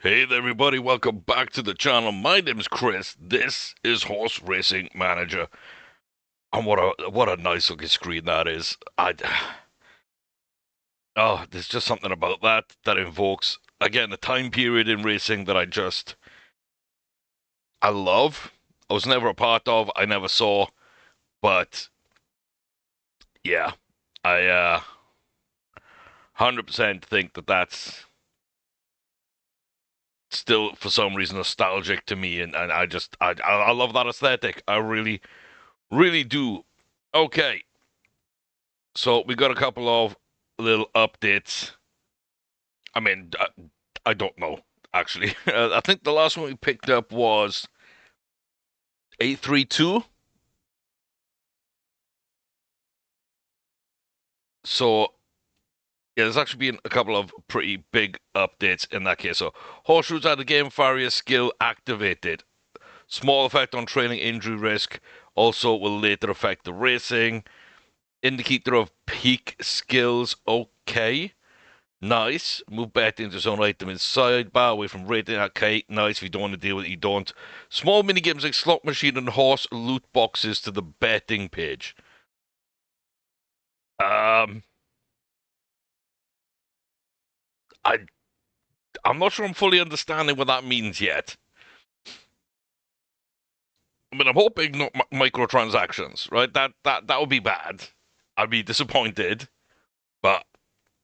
Hey there, everybody. Welcome back to the channel. My name's Chris. This is Horse Racing Manager. And what a nice looking screen that is. There's just something about that invokes, again, the time period in racing that I love. I was never a part of, I never saw, but yeah, I 100% think that's still for some reason nostalgic to me, and I love that aesthetic. I really, really do. Okay, so we got a couple of little updates. I mean, I don't know, actually. I think the last one we picked up was 832. So, yeah, there's actually been a couple of pretty big updates in that case. So, horseshoes had the game farrier skill activated. Small effect on trailing injury risk. Also, will later affect the racing. Indicator of peak skills. Okay. Nice. Move betting to zone item in sidebar away from rating. Okay, nice. If you don't want to deal with it, you don't. Small minigames like slot machine and horse loot boxes to the betting page. Um, I I'm not sure I'm fully understanding what that means yet. I mean, I'm hoping not microtransactions, right? That would be bad. I'd be disappointed, but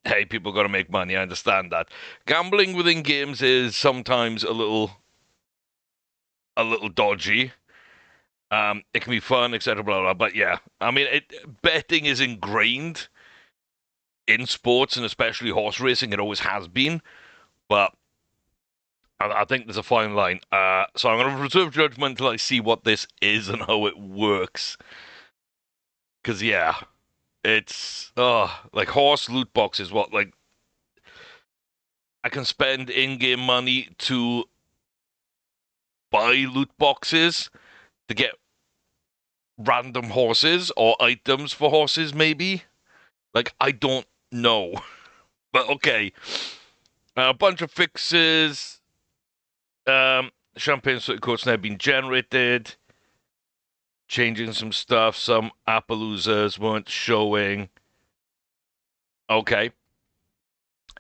hey, people got to make money. I understand that. Gambling within games is sometimes a little dodgy. It can be fun, etc. Blah, blah, but yeah, I mean, betting is ingrained in sports and especially horse racing. It always has been, but I think there's a fine line. So I'm going to reserve judgment until I see what this is and how it works. Because yeah, it's like horse loot boxes. What like I can spend in-game money to buy loot boxes to get random horses or items for horses, maybe. Like I don't know. But okay, a bunch of fixes. Champagne circuit codes now been generated. Changing some stuff. Some Appaloozas weren't showing. Okay,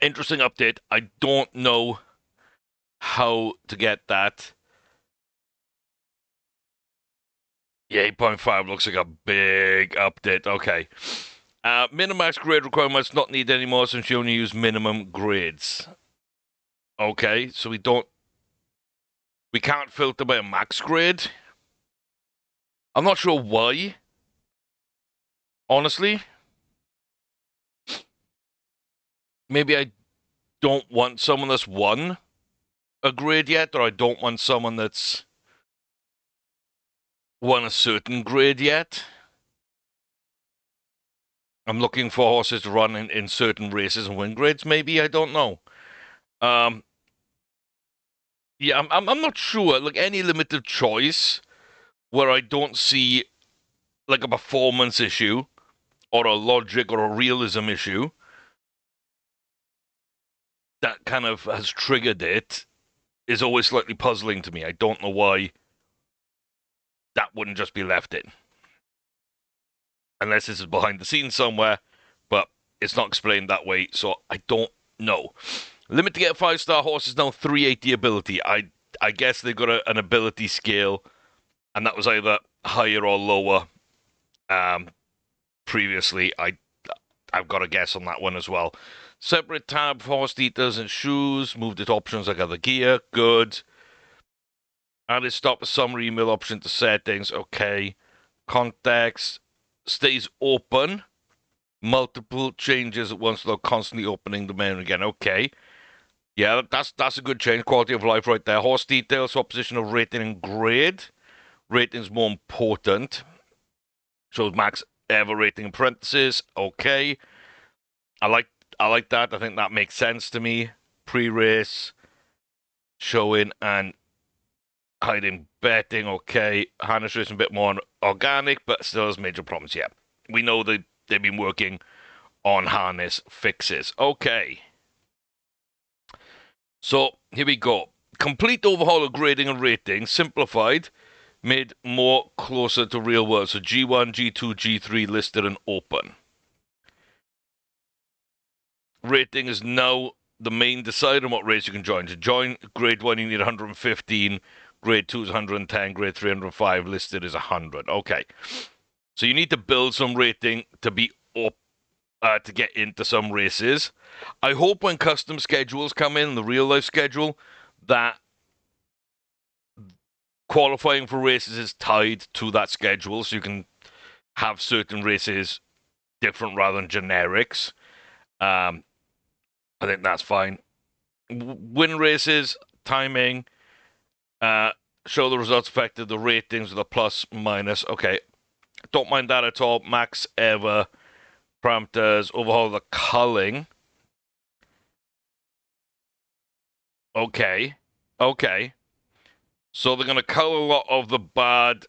interesting update. I don't know how to get that. Yeah, 8.5 looks like a big update. Okay. Minimax grade requirements not needed anymore since you only use minimum grades. Okay, so we can't filter by a max grade. I'm not sure why, honestly. Maybe I don't want someone that's won a grade yet, or I don't want someone that's won a certain grade yet. I'm looking for horses to run in certain races and win grades, maybe. I don't know. Um, yeah, I'm not sure. Like any limited choice where I don't see like a performance issue or a logic or a realism issue that kind of has triggered it is always slightly puzzling to me. I don't know why that wouldn't just be left in. Unless this is behind the scenes somewhere, but it's not explained that way, so I don't know. Limit to get a 5-star horse is now 380 ability. I guess they've got an ability scale, and that was either higher or lower previously. I've got a guess on that one as well. Separate tab for horse details and shoes. Moved it options like other gear. Good. Added stop a summary email option to settings. Okay. Context stays open. Multiple changes at once without constantly opening the menu again. Okay. Yeah, that's a good change. Quality of life right there. Horse details, swap position of rating and grade. Rating's more important. Shows max ever rating in parentheses. Okay. I like I like that. I think that makes sense to me. Pre-race, showing and hiding betting. Okay. Harness racing a bit more organic, but still has major problems. Yeah. We know they've been working on harness fixes. Okay. So here we go. Complete overhaul of grading and rating, simplified, made more closer to real world. So G1, G2, G3 listed and open. Rating is now the main decider on what race you can join. To join grade 1, you need 115. Grade 2 is 110. Grade 305 listed is 100. Okay. So you need to build some rating to be up to get into some races. I hope when custom schedules come in, the real life schedule, that qualifying for races is tied to that schedule, so you can have certain races different rather than generics. I think that's fine. Win races, timing, show the results affected, the ratings, the plus, minus. Okay, don't mind that at all. Max ever parameters, overhaul the culling. Okay. So they're going to cull a lot of the bad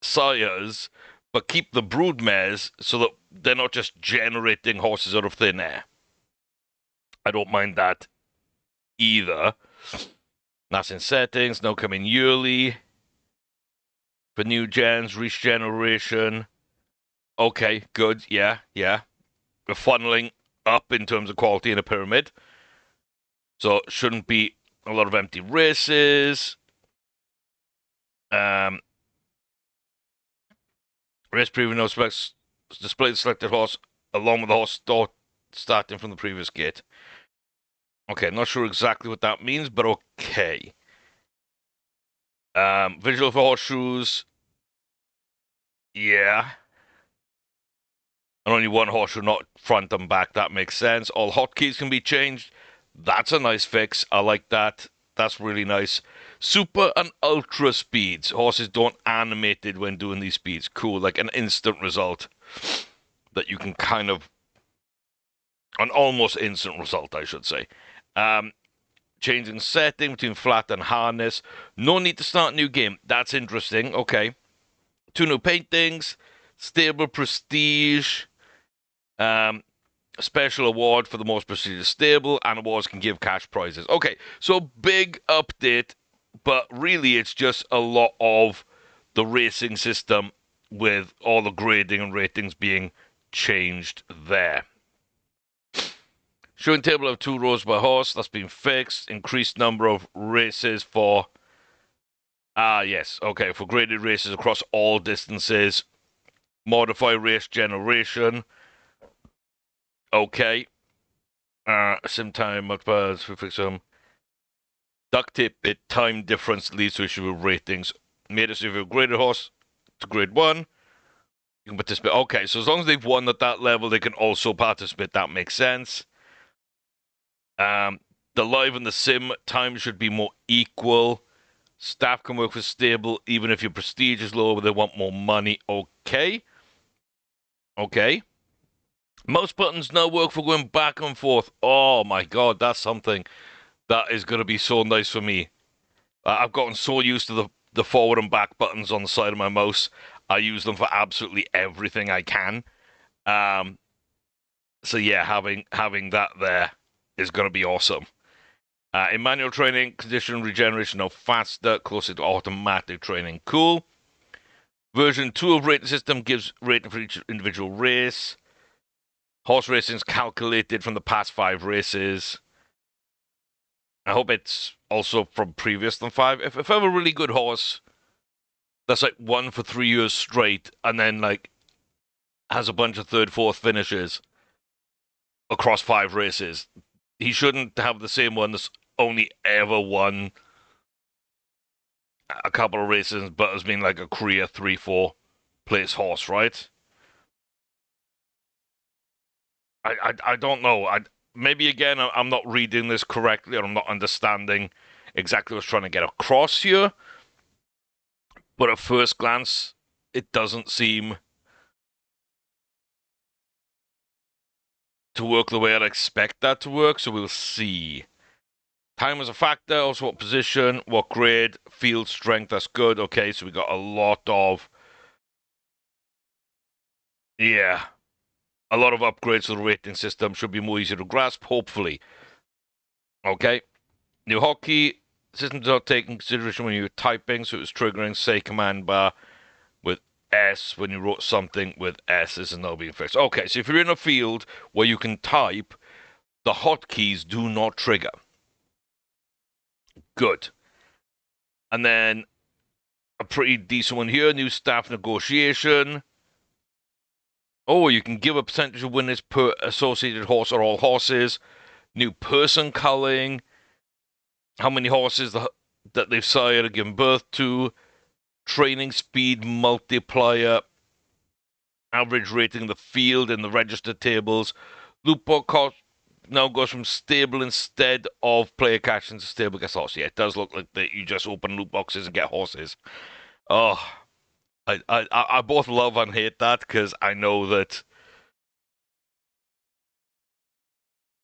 sires, but keep the brood mares so that they're not just generating horses out of thin air. I don't mind that either. That's in settings, now coming yearly. For new gens, reach generation. Okay, good, yeah. We're funneling up in terms of quality in a pyramid. So it shouldn't be a lot of empty races. Race preview no specs. Display the selected horse along with the horse starting from the previous gate. Okay, not sure exactly what that means, but okay. Visual for horseshoes. Yeah. And only one horseshoe, not front and back. That makes sense. All hotkeys can be changed. That's a nice fix. I like that. That's really nice. Super and ultra speeds. Horses don't animate it when doing these speeds. Cool. Like an instant result that you can kind of... An almost instant result, I should say. Changing setting between flat and harness. No need to start a new game. That's interesting. Okay. 2 new paintings. Stable prestige. Special award for the most prestigious stable, and awards can give cash prizes. Okay, so big update, but really it's just a lot of the racing system with all the grading and ratings being changed there. Showing table of 2 rows per horse, that's been fixed. Increased number of races for... yes, okay, for graded races across all distances. Modify race generation. Okay. Sim time multipliers for fix duct tape bit time difference leads to issue with ratings. Made it so if you're a graded horse to grade 1, you can participate. Okay, so as long as they've won at that level, they can also participate. That makes sense. The live and the sim time should be more equal. Staff can work for stable even if your prestige is lower, but they want more money. Okay. Mouse buttons now work for going back and forth. Oh my god, that's something that is going to be so nice for me. I've gotten so used to the forward and back buttons on the side of my mouse. I use them for absolutely everything I can. So yeah, having that there is going to be awesome. In manual training, condition regeneration now faster, closer to automatic training. Cool. Version 2 of rating system gives rating for each individual race. Horse racing is calculated from the past 5 races. I hope it's also from previous than 5. If I have a really good horse that's like 1 for 3 years straight and then like has a bunch of 3rd, 4th finishes across 5 races, he shouldn't have the same one that's only ever won a couple of races but has been like a career 3, 4 place horse, right? I don't know. Maybe again I'm not reading this correctly or I'm not understanding exactly what's trying to get across here. But at first glance, it doesn't seem to work the way I'd expect that to work, so we'll see. Time is a factor, also what position, what grade, field strength, that's good. Okay, so we got a lot of... Yeah. A lot of upgrades to the rating system should be more easy to grasp, hopefully. Okay. New hotkey system does not take in consideration when you're typing, so it's triggering say command bar with S when you wrote something with S. This is now being fixed. Okay, so if you're in a field where you can type, the hotkeys do not trigger. Good. And then a pretty decent one here, new staff negotiation. Oh, you can give a percentage of winners per associated horse or all horses. New person culling. How many horses that they've sired or given birth to. Training speed multiplier. Average rating of the field in the register tables. Loot box cost now goes from stable instead of player cash into stable gets horse. Yeah, it does look like that you just open loot boxes and get horses. Oh, I both love and hate that because I know that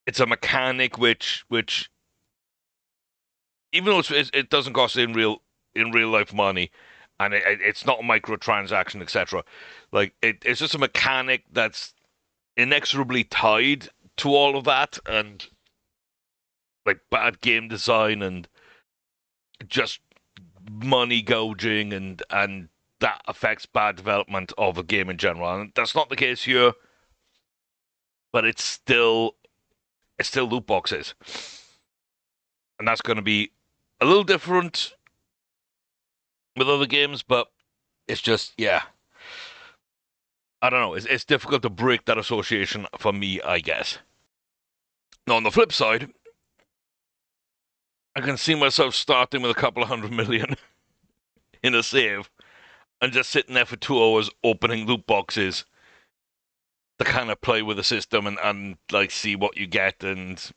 it's a mechanic which even though it doesn't cost in real life money, and it's not a microtransaction, etc. Like it's just a mechanic that's inexorably tied to all of that, and like bad game design and just money gouging, and that affects bad development of a game in general. And that's not the case here, but it's still loot boxes, and that's going to be a little different with other games, but it's just, yeah, I don't know. It's difficult to break that association for me, I guess. Now, on the flip side, I can see myself starting with a couple of 100 million in a save and just sitting there for 2 hours opening loot boxes to kind of play with the system and like see what you get and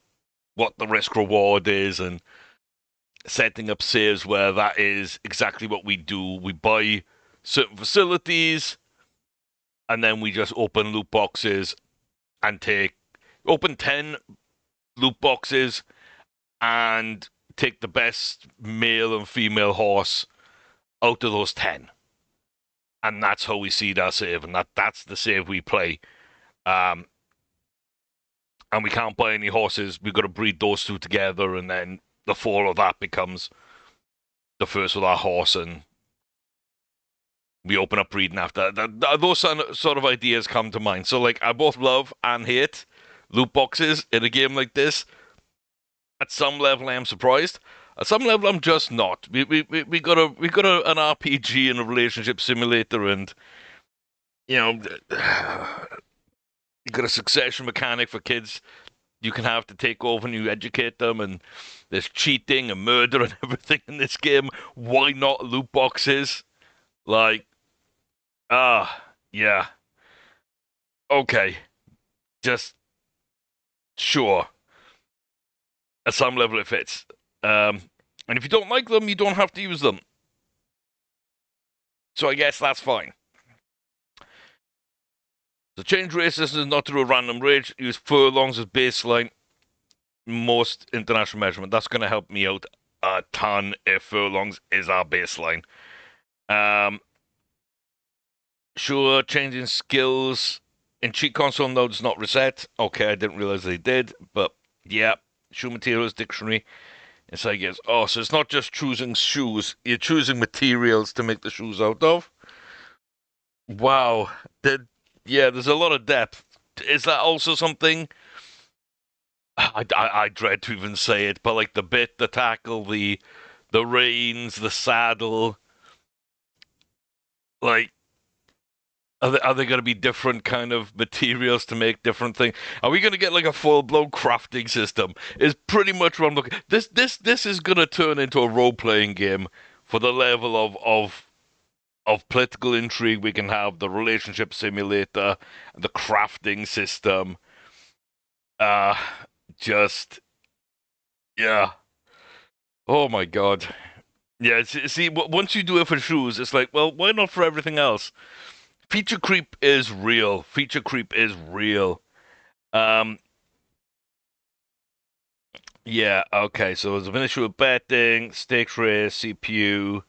what the risk reward is, and setting up saves where that is exactly what we do. We buy certain facilities and then we just open loot boxes and open 10 loot boxes and take the best male and female horse out of those 10. And that's how we seed our save, and that's the save we play. And we can't buy any horses. We've got to breed those two together, and then the fall of that becomes the first with our horse, and we open up breeding after that. Those sort of ideas come to mind. So, like, I both love and hate loot boxes in a game like this. At some level, I am surprised. At some level, I'm just not. We got an RPG and a relationship simulator, and you know, you got a succession mechanic for kids you can have to take over and you educate them, and there's cheating and murder and everything in this game. Why not loot boxes? Like, yeah, okay, just sure. At some level, it fits. And if you don't like them, you don't have to use them. So I guess that's fine. So change races is not through a random range. Use furlongs as baseline. Most international measurement. That's going to help me out a ton if furlongs is our baseline. Sure, changing skills in cheat console nodes not reset. Okay, I didn't realize they did, but yeah. Shoe materials dictionary. It's like, yes. Oh, so it's not just choosing shoes. You're choosing materials to make the shoes out of. Wow. There's a lot of depth. Is that also something? I dread to even say it, but like the bit, the tackle, the reins, the saddle, like, are they going to be different kind of materials to make different things? Are we going to get like a full blown crafting system? Is pretty much what I'm looking. This is going to turn into a role playing game for the level of political intrigue we can have, the relationship simulator, the crafting system. Uh just yeah. Oh my god. Yeah, see, once you do it for shoes, it's like, well, why not for everything else? Feature creep is real. Feature creep is real. Um, yeah, okay, so there's an issue with betting, stakes race, CPU.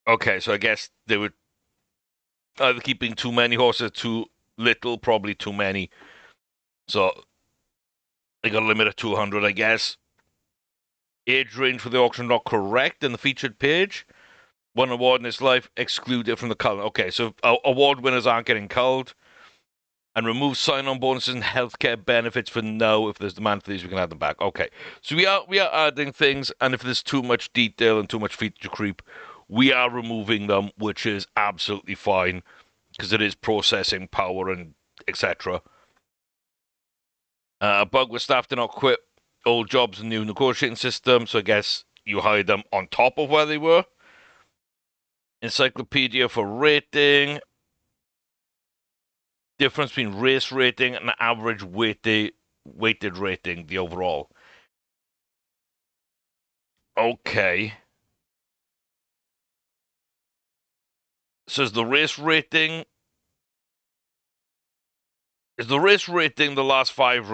Okay, so I guess they were either keeping too many horses, too little, probably too many. So They got a limit of 200, I guess. Age range for the auction not correct in the featured page. One award in its life excluded from the cull. Okay, so award winners aren't getting culled. And remove sign-on bonuses and healthcare benefits for now. If there's demand for these, we can add them back. Okay, so we are adding things, and if there's too much detail and too much feature creep, we are removing them, which is absolutely fine because it is processing power and etc. Bug with staff to not quit old jobs and new negotiating system, so I guess you hide them on top of where they were. Encyclopedia for rating. Difference between race rating and average weighted rating, the overall. Okay. So is the race rating the last five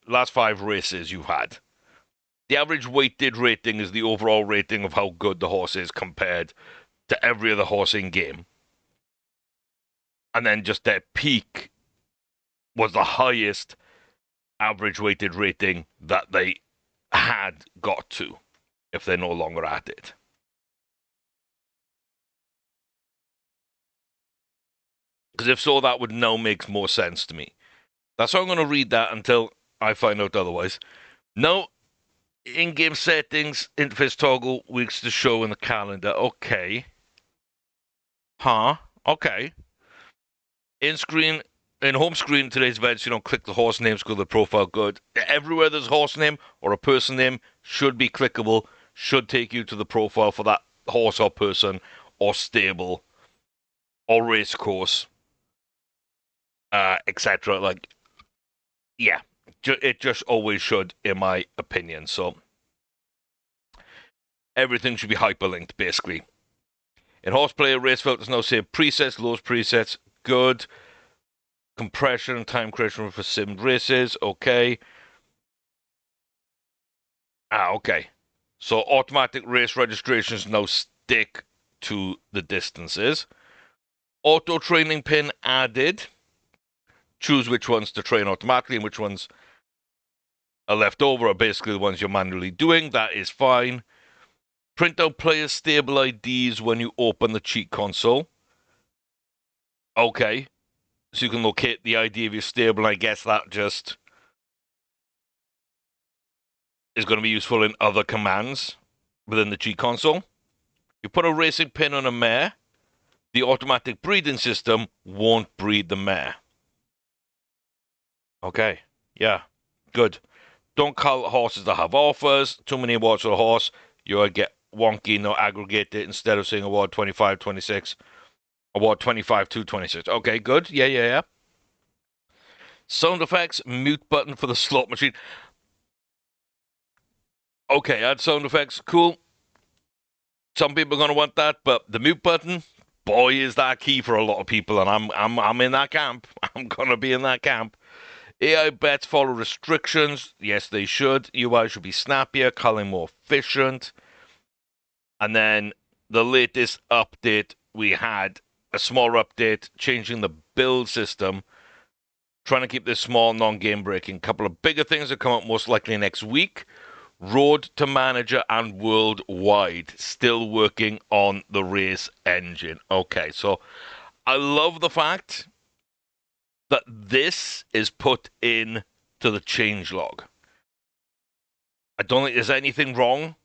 last five races you've had? The average weighted rating is the overall rating of how good the horse is compared to every other horse in game. And then just their peak was the highest average weighted rating that they had got to if they're no longer at it. Because if so, that would now make more sense to me. That's why I'm going to read that until I find out otherwise. No in-game settings, interface toggle, weeks to show in the calendar. Okay. Huh? Okay. In home screen, today's events, you don't click the horse names, go to the profile. Good. Everywhere there's a horse name or a person name should be clickable, should take you to the profile for that horse or person or stable or race course, etc. Like, yeah, it just always should, in my opinion. So everything should be hyperlinked, basically. In horseplayer, race filters now say presets, lowest presets, good. Compression, time creation for simmed races, okay. Okay. So automatic race registrations now stick to the distances. Auto training pin added. Choose which ones to train automatically and which ones are left over are basically the ones you're manually doing. That is fine. Print out players' stable IDs when you open the cheat console. Okay. So you can locate the ID of your stable, and I guess that just is going to be useful in other commands within the cheat console. You put a racing pin on a mare, the automatic breeding system won't breed the mare. Okay. Yeah. Good. Don't call horses that have offers. Too many awards for a horse. You'll get wonky, no aggregate it. Instead of saying award 25, 26, award 25 to 26. Okay, good. Yeah. Sound effects, mute button for the slot machine. Okay, add sound effects. Cool. Some people are going to want that, but the mute button, boy, is that key for a lot of people, and I'm in that camp. I'm going to be in that camp. AI bets follow restrictions. Yes, they should. UI should be snappier, culling more efficient. And then the latest update, we had a smaller update changing the build system, trying to keep this small, non-game breaking. A couple of bigger things that come up most likely next week. Road to Manager and Worldwide, still working on the race engine. Okay, so I love the fact that this is put in to the changelog. I don't think there's anything wrong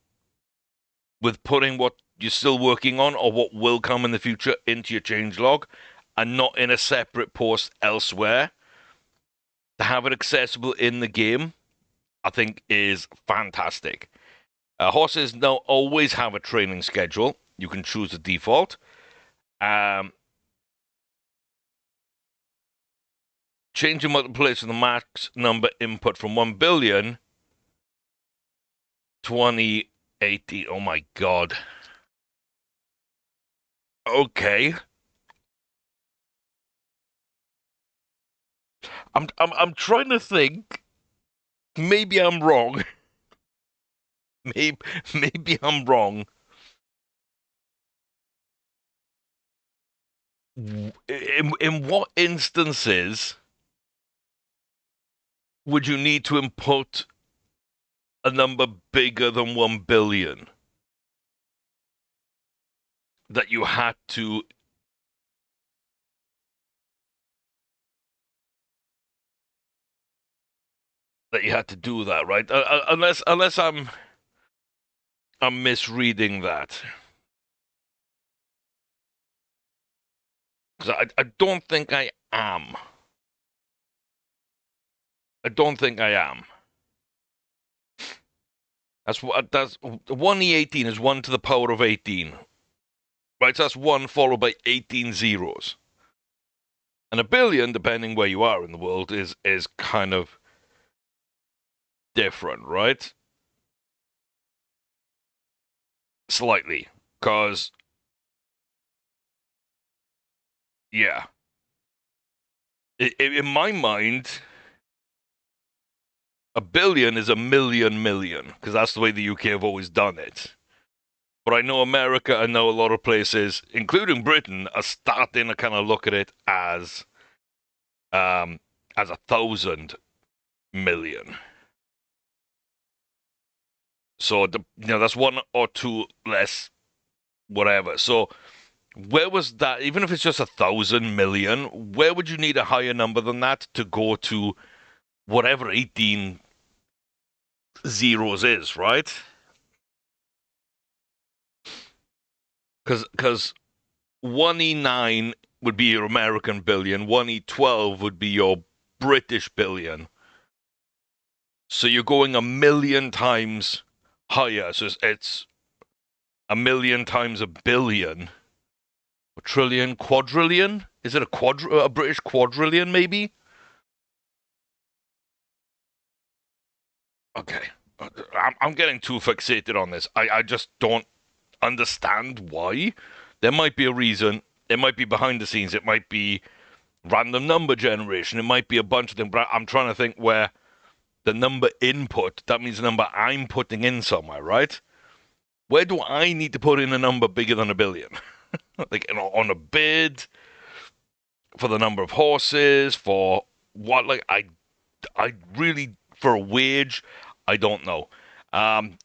with putting what you're still working on or what will come in the future into your changelog and not in a separate post elsewhere. To have it accessible in the game, I think, is fantastic. Horses now always have a training schedule. You can choose the default. Changing multiplication of the max number input from 1 billion 2018. Oh my god. Okay. I'm trying to think. Maybe I'm wrong. Maybe I'm wrong. In what instances would you need to input a number bigger than 1 billion that you had to do that, right? Unless I'm misreading that. Because I don't think I am. I don't think I am. That's 1e18 is 1 to the power of 18. Right, so that's 1 followed by 18 zeros. And a billion, depending where you are in the world, is kind of different, right? Slightly. Because, yeah. In my mind, a billion is a million, because that's the way the UK have always done it. But I know America, I know a lot of places, including Britain, are starting to kind of look at it as 1,000 million. So that's 1 or 2 less, whatever. So where was that? Even if it's just 1,000 million, where would you need a higher number than that to go to whatever 18 zeros is, right? Because 1e9 would be your American billion, 1e12 would be your British billion. So you're going a million times higher. So it's a million times a billion. A trillion, quadrillion? Is it a British quadrillion, maybe? Okay. I'm getting too fixated on this. I just don't understand why. There might be a reason. It might be behind the scenes. It might be random number generation. It might be a bunch of things. But I'm trying to think where the number input, that means the number I'm putting in somewhere, right? Where do I need to put in a number bigger than a billion? Like, on a bid, for the number of horses, for what? Like, I really, for a wage, I don't know.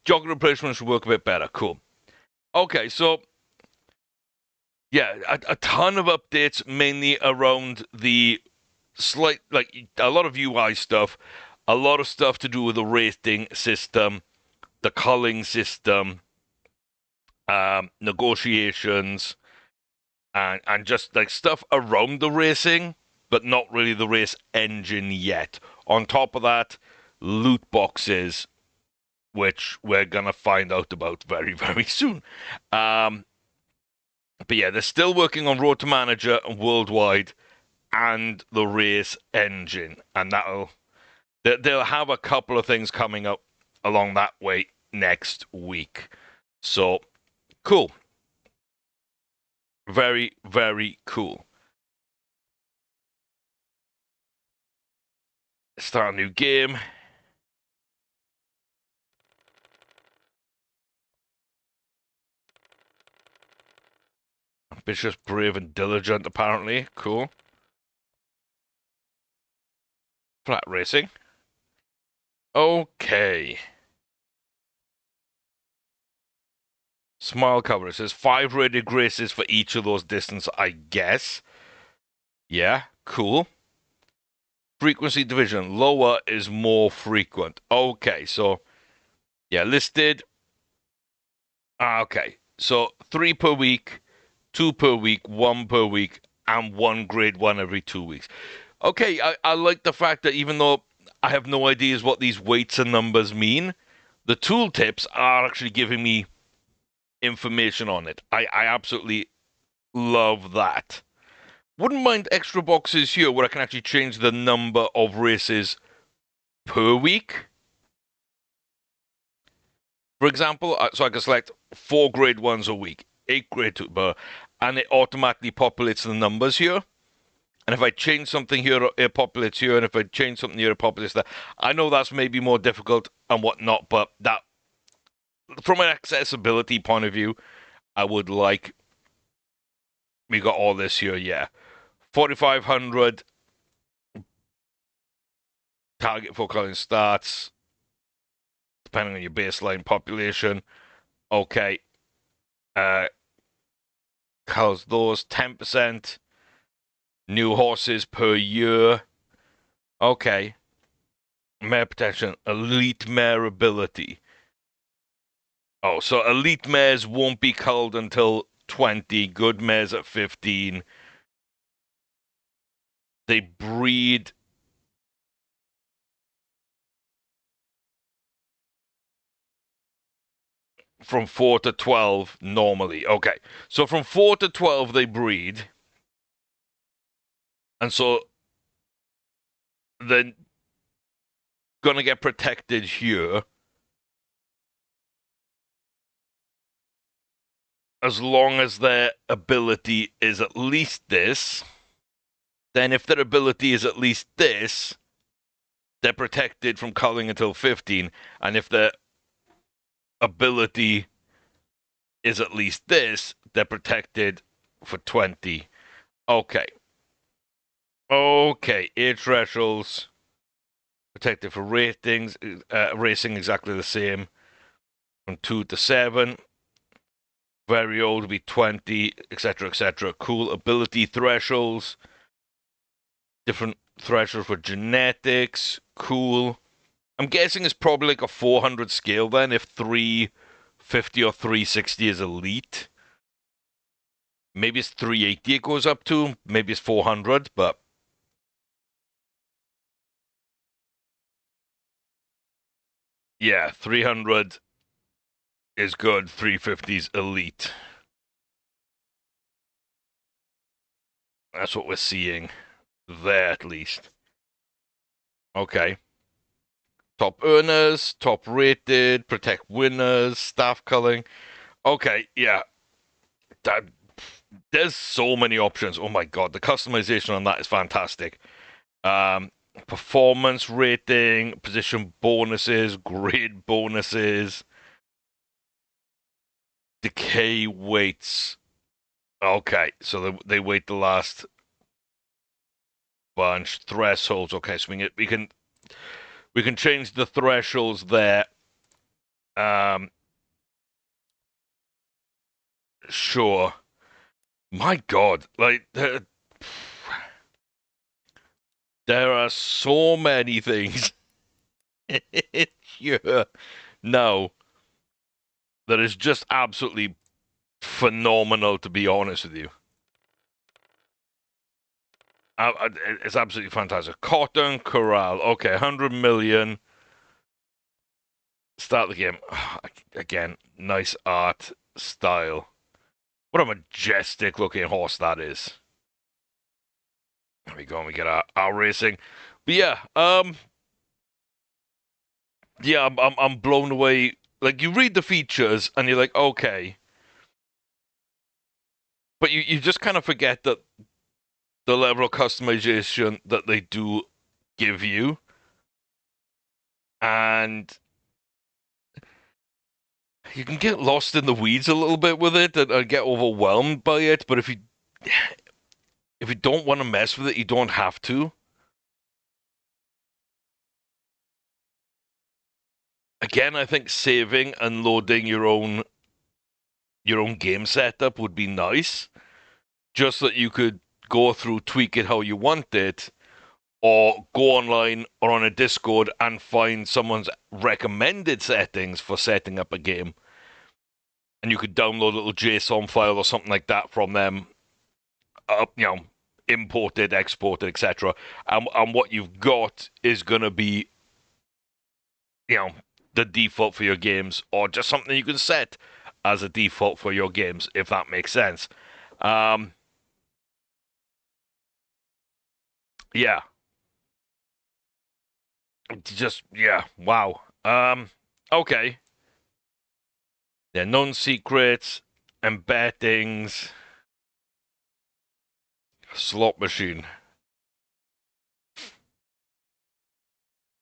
Jockey replacement should work a bit better. Cool. Okay, so yeah, a ton of updates, mainly around the like a lot of UI stuff, a lot of stuff to do with the rating system, the culling system, negotiations, and just like stuff around the racing, but not really the race engine yet. On top of that, loot boxes, which we're gonna find out about very, very soon. But yeah, they're still working on Road to Manager worldwide and the race engine, and they'll have a couple of things coming up along that way next week. So cool. Very, very cool. Start a new game. Ambitious, brave, and diligent, apparently. Cool. Flat racing. Okay. Smile cover. It says 5 rated races for each of those distances, I guess. Yeah, cool. Frequency division. Lower is more frequent. Okay, so yeah, listed. Okay, so 3 per week, 2 per week, 1 per week, and 1 grade 1 every 2 weeks. Okay, I like the fact that even though I have no ideas what these weights and numbers mean, the tooltips are actually giving me information on it. I absolutely love that. Wouldn't mind extra boxes here where I can actually change the number of races per week. For example, so I can select 4 grade 1s a week, 8 grade 2, and it automatically populates the numbers here. And if I change something here, it populates here, and if I change something here, it populates there. I know that's maybe more difficult and whatnot, but that, from an accessibility point of view, I would like. We got all this here, yeah. 4,500 target for culling stats, depending on your baseline population. Okay. Culls those 10%. New horses per year. Okay. Mare protection. Elite mare ability. Oh, so elite mares won't be culled until 20. Good mares at 15. They breed from 4 to 12 normally. Okay. So from 4 to 12 they breed. And so they're going to get protected here as long as their ability is at least this. Then if their ability is at least this, they're protected from culling until 15. And if their ability is at least this, they're protected for 20. Okay. Okay, age thresholds. Protected for ratings, racing exactly the same. From 2 to 7. Very old will be 20, etc., etc. Cool ability thresholds. Different threshold for genetics. Cool. I'm guessing it's probably like a 400 scale then, if 350 or 360 is elite. Maybe it's 380 it goes up to. Maybe it's 400, but... yeah, 300 is good. 350 is elite. That's what we're seeing there, at least. Okay. Top earners, top rated, protect winners, staff culling. Okay, yeah. There's so many options. Oh my god, the customization on that is fantastic. Performance rating, position bonuses, grade bonuses, decay weights. Okay, so they weight the last bunch. Thresholds. Okay, so we can change the thresholds there. Sure. My god, like there are so many things here now that is just absolutely phenomenal, to be honest with you. It's absolutely fantastic. Cotton Corral. Okay, 100 million. Start the game. Again, nice art style. What a majestic looking horse that is. There we go, and we get our racing. But yeah, yeah, I'm blown away. Like, you read the features and you're like, okay. But you just kind of forget that the level of customization that they do give you. And you can get lost in the weeds a little bit with it and get overwhelmed by it. But if you don't want to mess with it, you don't have to. Again, I think saving and loading your own game setup would be nice, just that you could go through, tweak it how you want it, or go online or on a Discord and find someone's recommended settings for setting up a game. And you could download a little JSON file or something like that from them, imported, exported, etc. And what you've got is going to be, the default for your games, or just something you can set as a default for your games, if that makes sense. Yeah. Yeah, wow. Okay. Yeah, known secrets, embeddings, slot machine.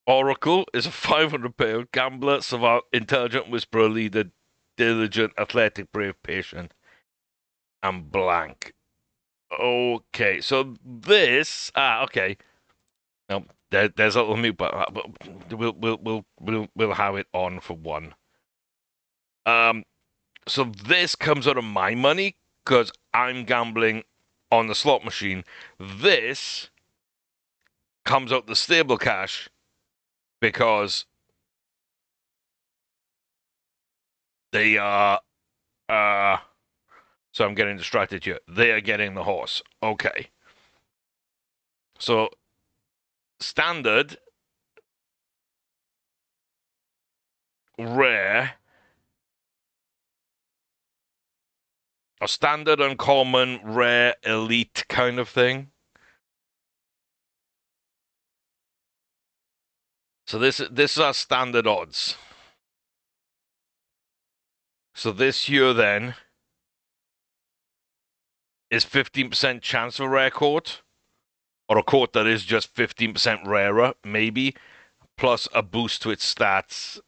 Oracle is a £500 gambler, savant, intelligent whisperer, leader, diligent, athletic, brave, patient, and blank. Okay, so this... okay. Now, there's a little mute, but we'll have it on for one. So this comes out of my money because I'm gambling on the slot machine. This comes out the stable cash because they are. So I'm getting distracted here. They are getting the horse. Okay. So standard, rare, a standard, uncommon, rare, elite kind of thing. So this is our standard odds. So this here then is 15% chance of a rare court, or a court that is just 15% rarer, maybe, plus a boost to its stats.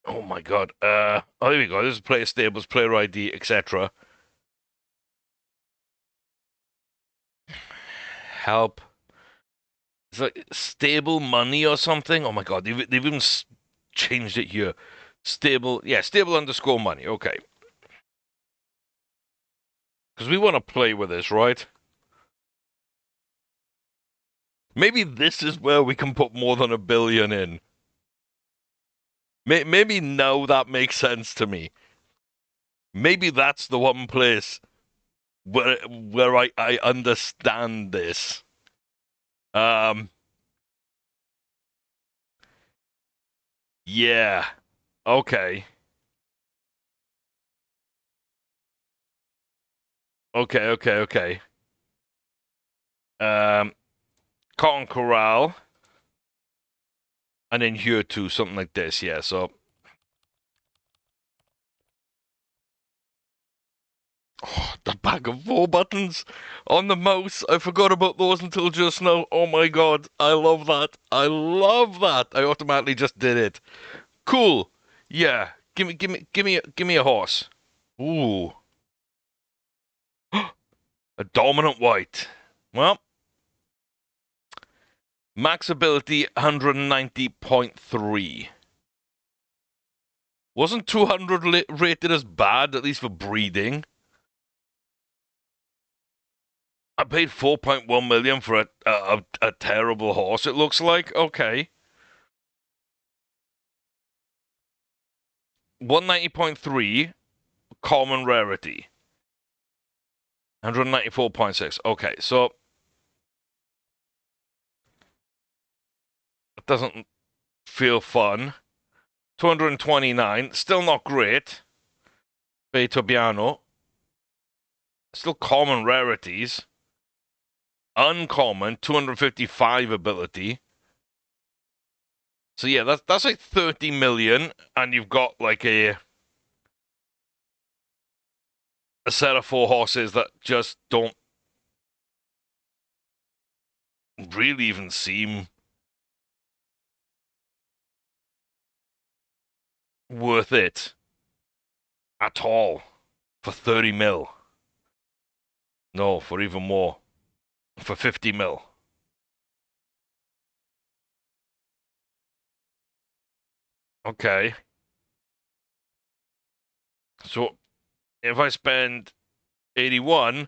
Oh my god. Oh, here we go. This is player stables, player ID, etc. Help. It's like stable money or something. Oh my god, they've even changed it here. Stable, yeah, stable underscore money. Okay. Because we want to play with this, right? Maybe this is where we can put more than $1 billion in. Maybe now that makes sense to me. Maybe that's the one place where I understand this. Yeah. Okay. Okay. Cotton Corral. And then here too, something like this, yeah, so. Oh, the bag of 4 buttons on the mouse. I forgot about those until just now. Oh my god, I love that. I love that. I automatically just did it. Cool. Yeah. Give me a horse. Ooh. A dominant white. Well, max ability 190.3. Wasn't 200 rated as bad, at least for breeding? I paid 4.1 million for a terrible horse, it looks like. Okay. 190.3, common rarity. 194.6. Okay, so it doesn't feel fun. 229, still not great. Betobiano. Still common rarities. Uncommon, 255 ability. So yeah, that's like 30 million, and you've got like a set of 4 horses that just don't really even seem worth it at all for 30 mil. No, for even more. For 50 mil. Okay. So if I spend 81,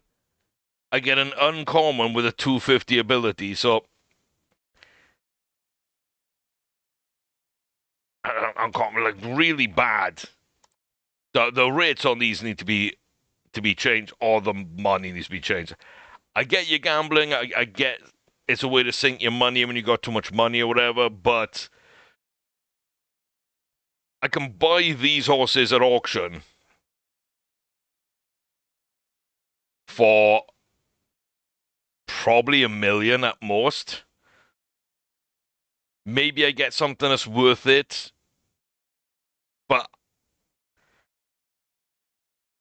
I get an uncommon with a 250 ability. So uncommon, like really bad. The rates on these need to be changed, or the money needs to be changed. I get you gambling. I get it's a way to sink your money when you got too much money or whatever, but I can buy these horses at auction for probably $1 million at most. Maybe I get something that's worth it, but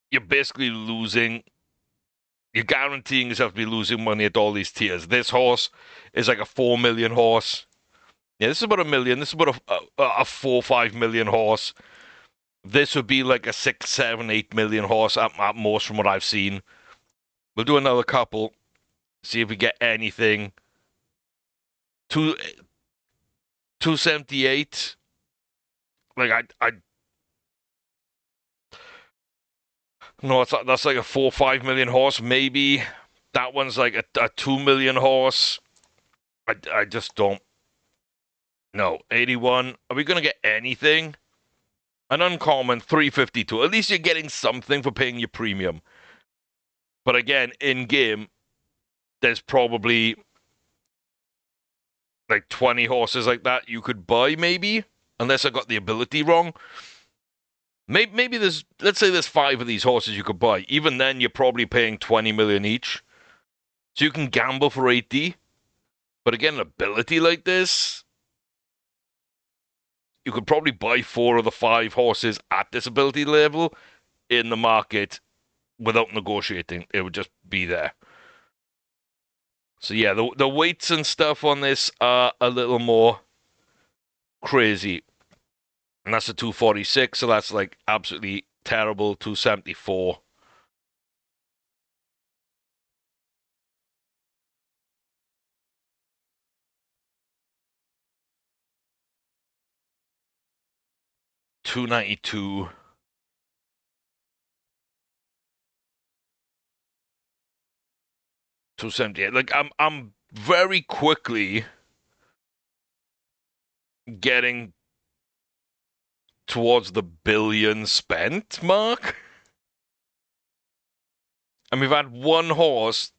you're basically losing. You're guaranteeing yourself to be losing money at all these tiers. This horse is like a 4 million horse. Yeah, this is about $1 million. This is about a 4 or 5 million horse. This would be like a 6, 7, 8 million horse at most from what I've seen. We'll do another couple, see if we get anything. 278. Like I no, that's like a 4, 5 million horse maybe. That one's like a 2 million horse. I just don't. No, 81. Are we gonna get anything? An uncommon 352. At least you're getting something for paying your premium. But again, in game, there's probably like 20 horses like that you could buy, maybe, unless I got the ability wrong. Maybe there's, let's say there's 5 of these horses you could buy. Even then, you're probably paying 20 million each. So you can gamble for 80. But again, an ability like this, you could probably buy 4 of the 5 horses at this ability level in the market without negotiating. It would just be there. So yeah, the weights and stuff on this are a little more crazy. And that's a 246, so that's like absolutely terrible. 274. $292. $278. Like I'm very quickly getting towards the billion spent mark. And we've had one horse,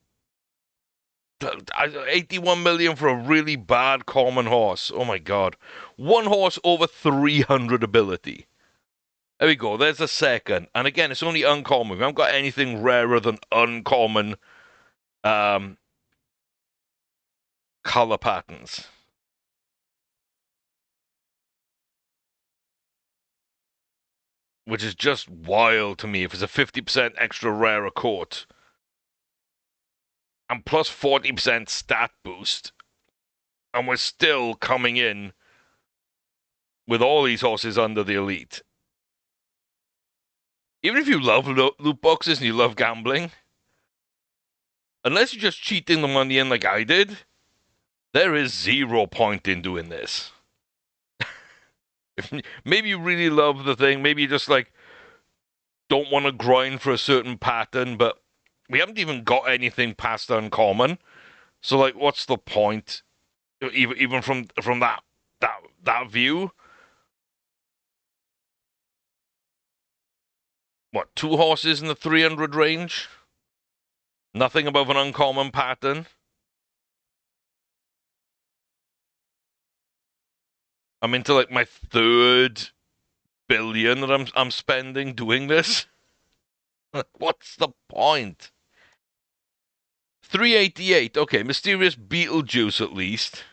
81 million for a really bad common horse. Oh my god. One horse over 300 ability. There we go. There's a second. And again, it's only uncommon. We haven't got anything rarer than uncommon color patterns. Which is just wild to me. If it's a 50% extra rarer coat and plus 40% stat boost, and we're still coming in with all these horses under the elite. Even if you love loot boxes and you love gambling, unless you're just cheating the money in like I did, there is 0 point in doing this. Maybe you really love the thing, maybe you just like don't want to grind for a certain pattern, but we haven't even got anything past uncommon. So like, what's the point? Even from that view. What, 2 horses in the 300 range? Nothing above an uncommon pattern. I'm into like my 3rd billion that I'm spending doing this. What's the point? 388. Okay, Mysterious Beetlejuice at least.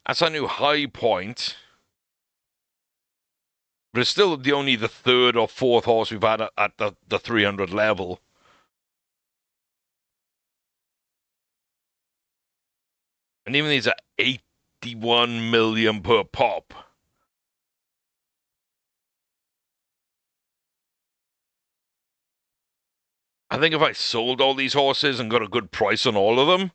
That's a new high point. But it's still only the 3rd or 4th horse we've had at the 300 level. And even these are 81 million per pop. I think if I sold all these horses and got a good price on all of them,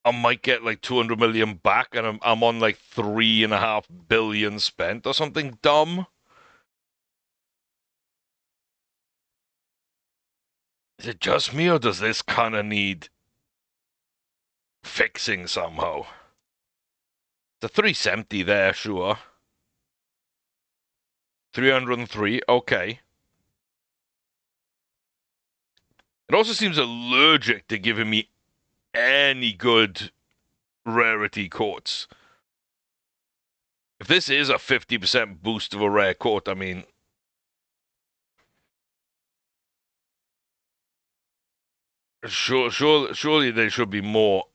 I might get like 200 million back, and I'm on like 3.5 billion spent or something dumb. Is it just me, or does this kind of need fixing somehow? The 370 there, sure. 303, okay. It also seems allergic to giving me any good rarity coats. If this is a 50% boost of a rare coat, I mean, surely there should be more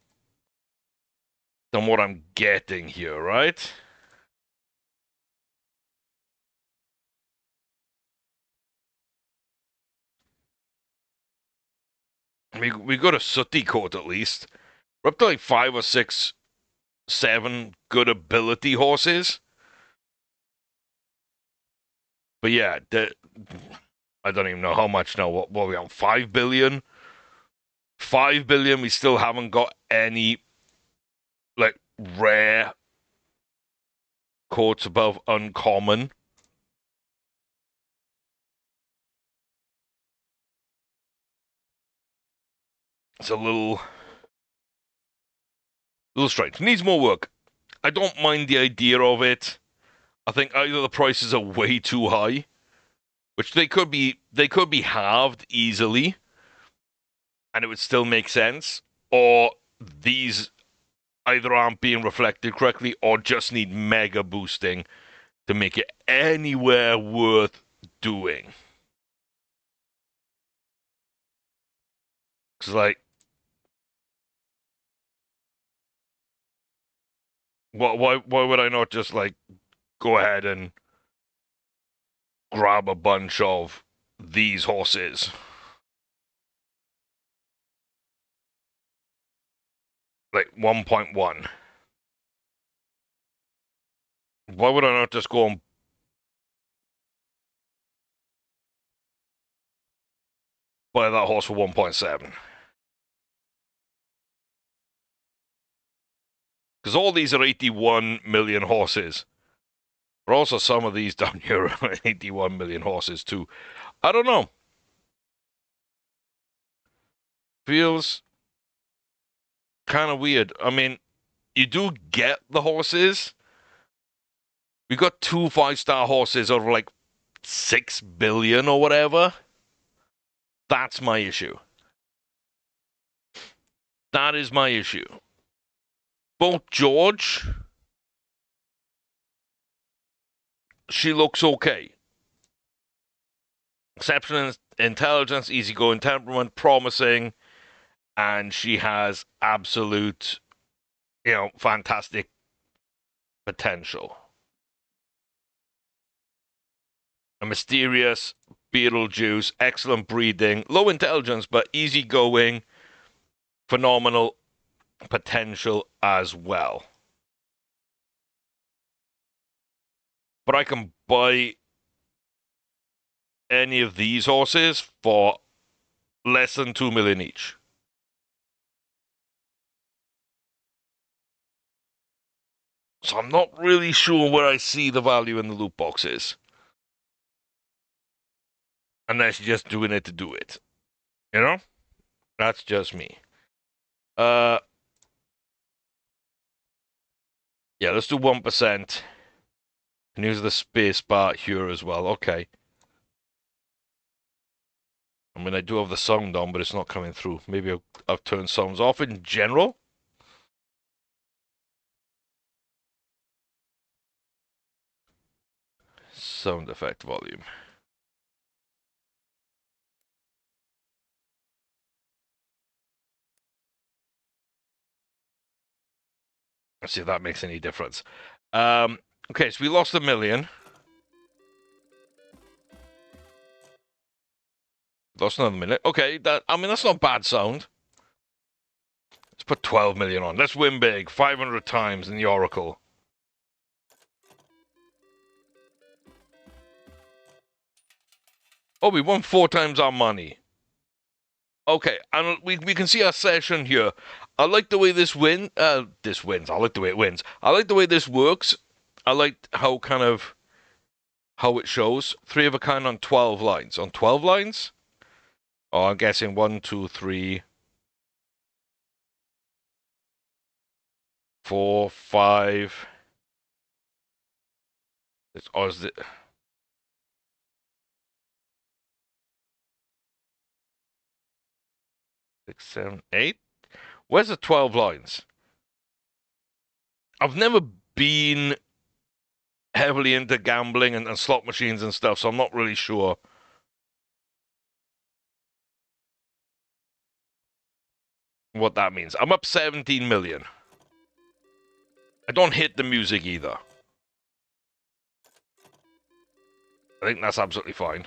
than what I'm getting here, right? We got a sooty coat at least. We're up to like 5 or 6 7 good ability horses. But yeah, I don't even know how much now. What are we on? 5 billion? 5 billion, we still haven't got any, like, rare quotes above uncommon. It's a little strange. Needs more work. I don't mind the idea of it. I think either the prices are way too high, which they could be halved easily, and it would still make sense, or these either aren't being reflected correctly or just need mega boosting to make it anywhere worth doing. Because, like, why would I not just, like, go ahead and grab a bunch of these horses? Like 1.1. Why would I not just go and buy that horse for 1.7? Because all these are 81 million horses. But also some of these down here are 81 million horses too. I don't know. Feels kind of weird. I mean, you do get the horses. We got 2 5-star horses out of like 6 billion or whatever. That's my issue. That is my issue. Both George, she looks okay. Exceptional intelligence, easygoing temperament, promising, and she has absolute, fantastic potential. A mysterious Beetlejuice, excellent breeding, low intelligence, but easygoing, phenomenal potential as well. But I can buy any of these horses for less than 2 million each. So I'm not really sure where I see the value in the loot boxes. Unless you're just doing it to do it. You know? That's just me. Yeah, let's do 1%. And use the space bar here as well. Okay. I mean, I do have the sound on, but it's not coming through. Maybe I've turned sounds off in general. Sound effect volume. Let's see if that makes any difference. Okay, so we lost 1 million. Lost another minute. Okay, that's not bad sound. Let's put 12 million on. Let's win big. 500 times in the Oracle. Oh, we won 4 times our money. Okay, and we can see our session here. I like the way this wins. I like the way it wins. I like the way this works. I like how it shows. 3 of a kind on 12 lines. On 12 lines? Oh, I'm guessing 1, 2, 3, 4, 5. Is it? 6, 7, 8. Where's the 12 lines? I've never been heavily into gambling and slot machines and stuff, so I'm not really sure. What that means. I'm up 17 million. I don't hit the music either. I think that's absolutely fine.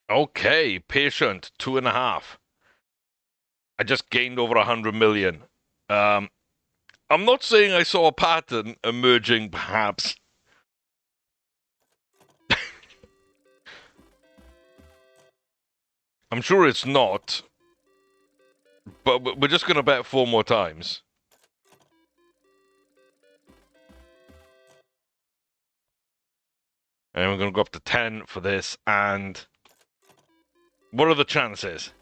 Okay, patient, 2.5. I just gained over 100 million. Um, I'm not saying I saw a pattern emerging, perhaps. I'm sure it's not, but we're just going to bet 4 more times. And we're going to go up to 10 for this, and what are the chances?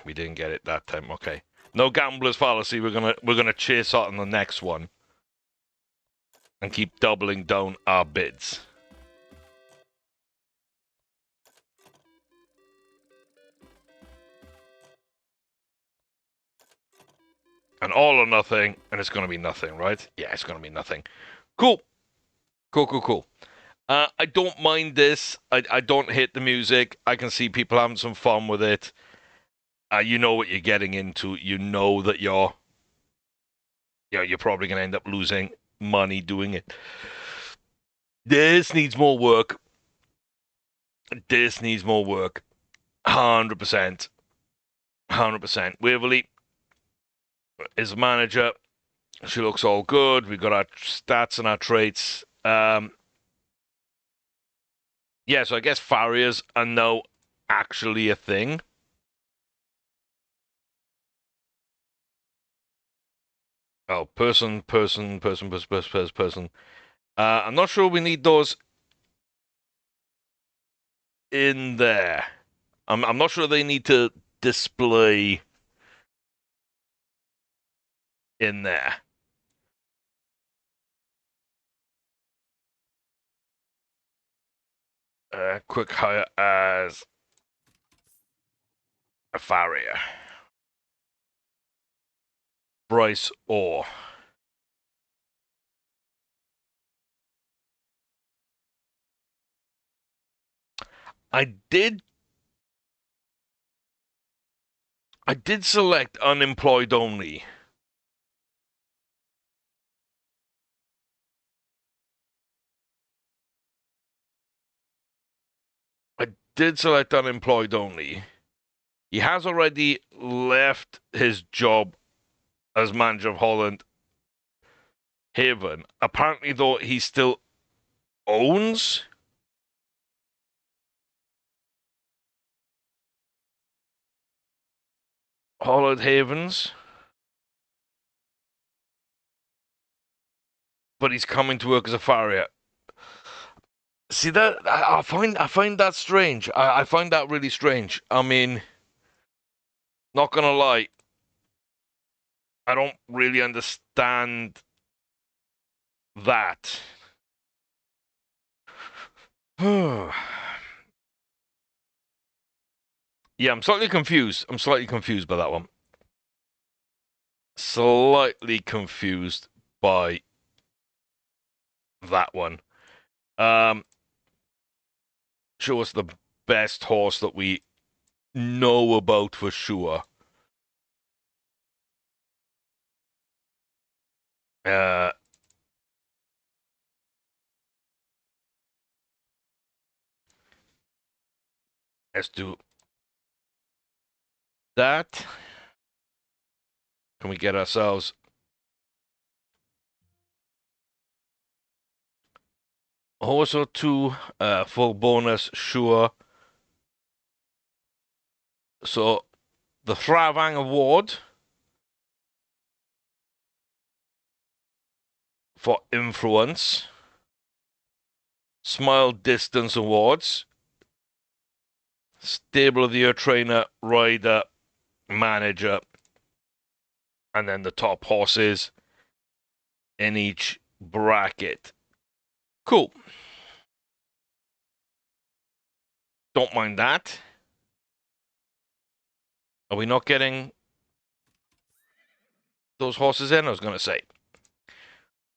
We didn't get it that time, okay. No gambler's fallacy, we're gonna chase out on the next one. And keep doubling down our bids. And all or nothing, and it's going to be nothing, right? Yeah, it's going to be nothing. Cool. Cool. I don't mind this. I don't hate the music. I can see people having some fun with it. You know what you're getting into. You know that you're probably going to end up losing money doing it. This needs more work. 100%. 100%. Waverly is the manager. She looks all good. We've got our stats and our traits. Yeah, so I guess farriers are now actually a thing. Oh, person. I'm not sure we need those in there. I'm not sure they need to display in there. Quick hire as a farrier. Bryce Orr. I did select unemployed only. I did select unemployed only. He has already left his job as manager of Holland Haven. Apparently, though, he still owns Holland Havens, but he's coming to work as a farrier. See that I find that strange. I find that really strange. I mean, not gonna lie, I don't really understand that. Yeah, I'm slightly confused. I'm slightly confused by that one. Slightly confused by that one. Show us the best horse that we know about for sure. Let's do that. Can we get ourselves a horse or two? Full bonus, sure. So the Thravang Award for influence. Smile Distance Awards. Stable of the Year trainer, rider, manager, and then the top horses in each bracket. Cool. Don't mind that. Are we not getting those horses in? I was going to say.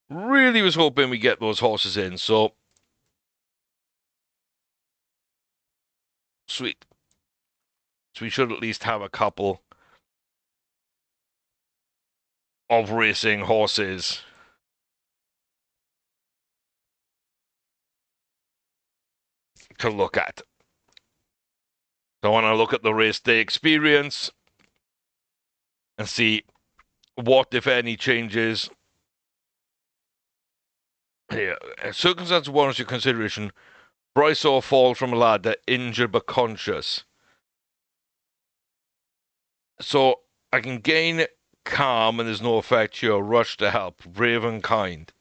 Really was hoping we get those horses in, so sweet. So we should at least have a couple of racing horses. to look at. So I want to look at the race day experience and see what, if any, changes. Here, circumstance warrants your consideration. Bryce Orr falls from a ladder, injured but conscious. So I can gain calm and there's no effect here. Rush to help. Brave and kind.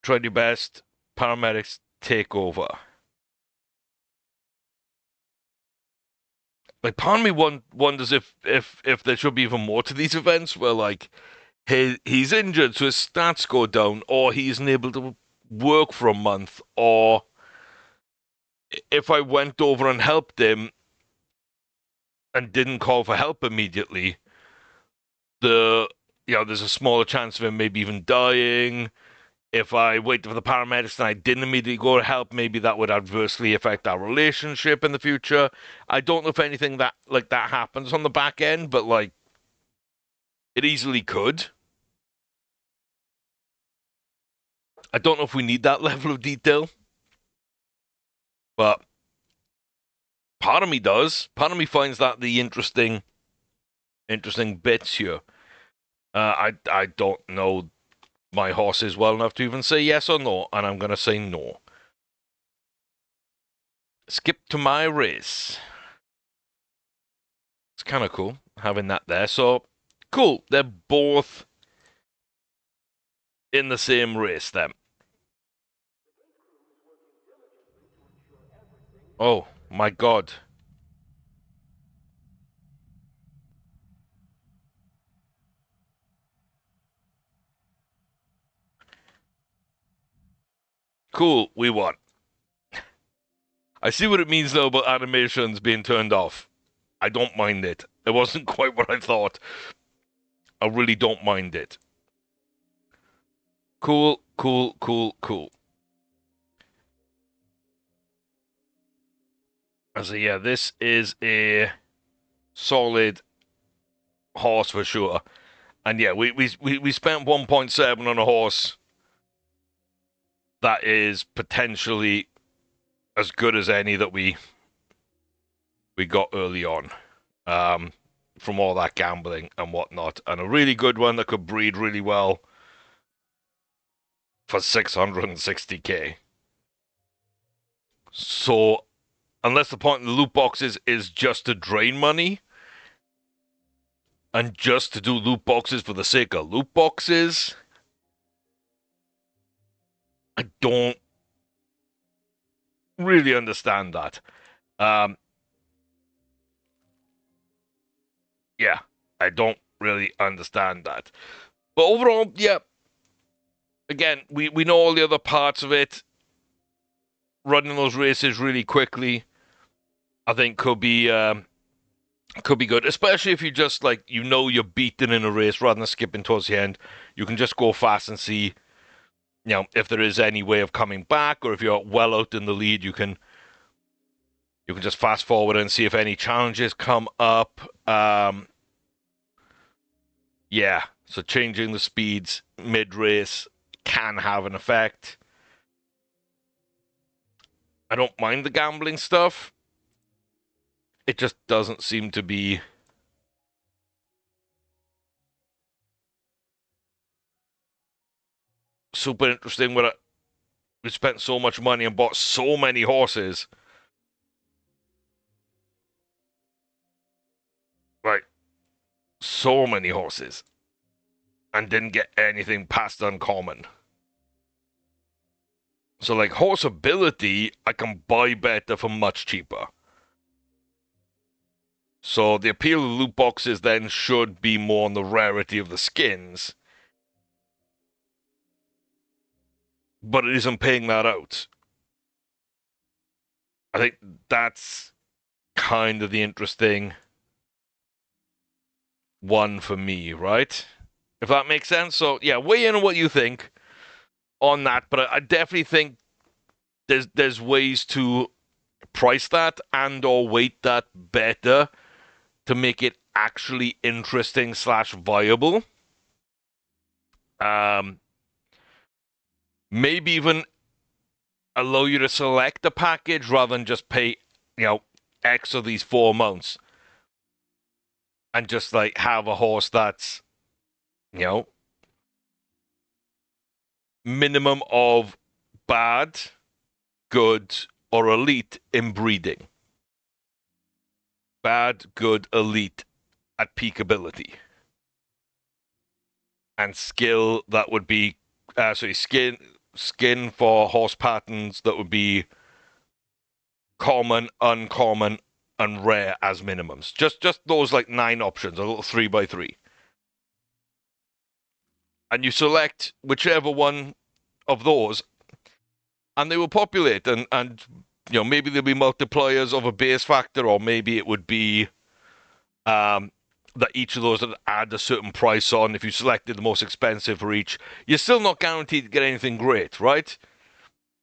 Try your best. Paramedics take over. Like, part of me wonders if there should be even more to these events where, like, he's injured, so his stats go down, or he's unable to work for a month, or if I went over and helped him and didn't call for help immediately, there's a smaller chance of him maybe even dying. If I waited for the paramedics and I didn't immediately go to help, maybe that would adversely affect our relationship in the future. I don't know if anything that happens on the back end, but like, it easily could. I don't know if we need that level of detail, but part of me does. Part of me finds that the interesting bits here. I don't know my horses well enough to even say yes or no, and I'm going to say no. Skip to my race. It's kind of cool having that there. So, cool. They're both in the same race then. Oh, my God. Cool, we won. I see what it means, though, about animations being turned off. I don't mind it. It wasn't quite what I thought. I really don't mind it. Cool, cool, cool, cool. So yeah, this is a solid horse for sure. And yeah, we spent 1.7 on a horse that is potentially as good as any that we got early on, from all that gambling and whatnot, and a really good one that could breed really well for 660k. So, unless the point of the loot boxes is just to drain money, and just to do loot boxes for the sake of loot boxes, I don't really understand that. Yeah, I don't really understand that. But overall, yeah. Again, we know all the other parts of it. Running those races really quickly, I think could be good, especially if you just you're beaten in a race rather than skipping towards the end. You can just go fast and see, if there is any way of coming back, or if you're well out in the lead, you can just fast forward and see if any challenges come up. Yeah, so changing the speeds mid-race can have an effect. I don't mind the gambling stuff. It just doesn't seem to be super interesting. We spent so much money and bought so many horses. Like, so many horses. And didn't get anything past uncommon. So, like, horse ability, I can buy better for much cheaper. So, the appeal of the loot boxes then should be more on the rarity of the skins. But it isn't paying that out. I think that's kind of the interesting one for me, right? If that makes sense. So, yeah, weigh in on what you think on that. But I definitely think there's ways to price that and or weight that better to make it actually interesting / viable. Maybe even allow you to select the package rather than just pay, X of these 4 months and just like have a horse that's, minimum of bad, good, or elite in breeding. Bad, good, elite at peak ability. And skill that would be, skin for horse patterns that would be common, uncommon, and rare as minimums. Just those like 9 options, a little 3x3. And you select whichever one of those, and they will populate, and maybe there'll be multipliers of a base factor, or maybe it would be that each of those would add a certain price on. If you selected the most expensive for each, you're still not guaranteed to get anything great, right?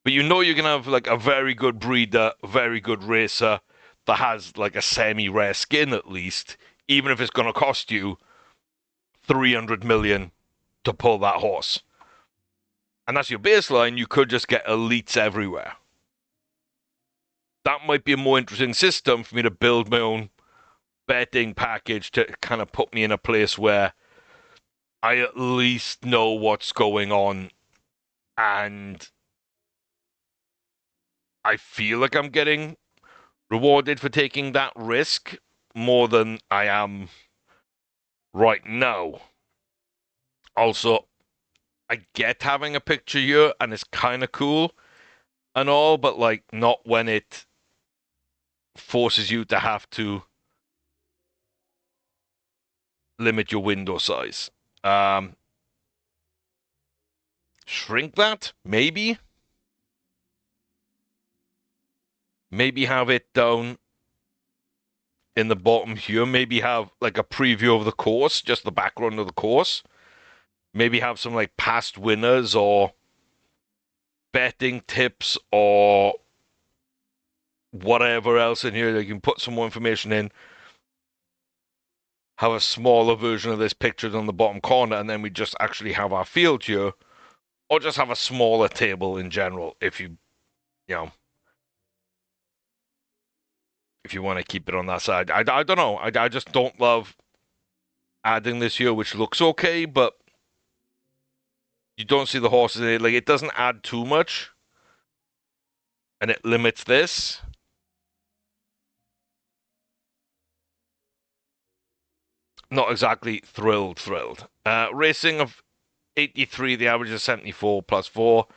But you're going to have like a very good breeder, very good racer that has like a semi-rare skin at least, even if it's going to cost you 300 million to pull that horse. And that's your baseline. You could just get elites everywhere. That might be a more interesting system for me to build my own betting package to kind of put me in a place where I at least know what's going on and I feel like I'm getting rewarded for taking that risk more than I am right now. Also, I get having a picture here and it's kind of cool and all, but like not when it forces you to have to limit your window size. Shrink that, maybe. Maybe have it down in the bottom here. Maybe have like a preview of the course, just the background of the course. Maybe have some like past winners or betting tips or whatever else in here. You can put some more information in. Have a smaller version of this pictured on the bottom corner, and then we just actually have our field here. Or just have a smaller table in general if you if you want to keep it on that side. I don't know. I just don't love adding this here, which looks okay, but you don't see the horses in it. Like, it doesn't add too much. And it limits this. Not exactly thrilled. Racing of 83, the average is 74 plus 4.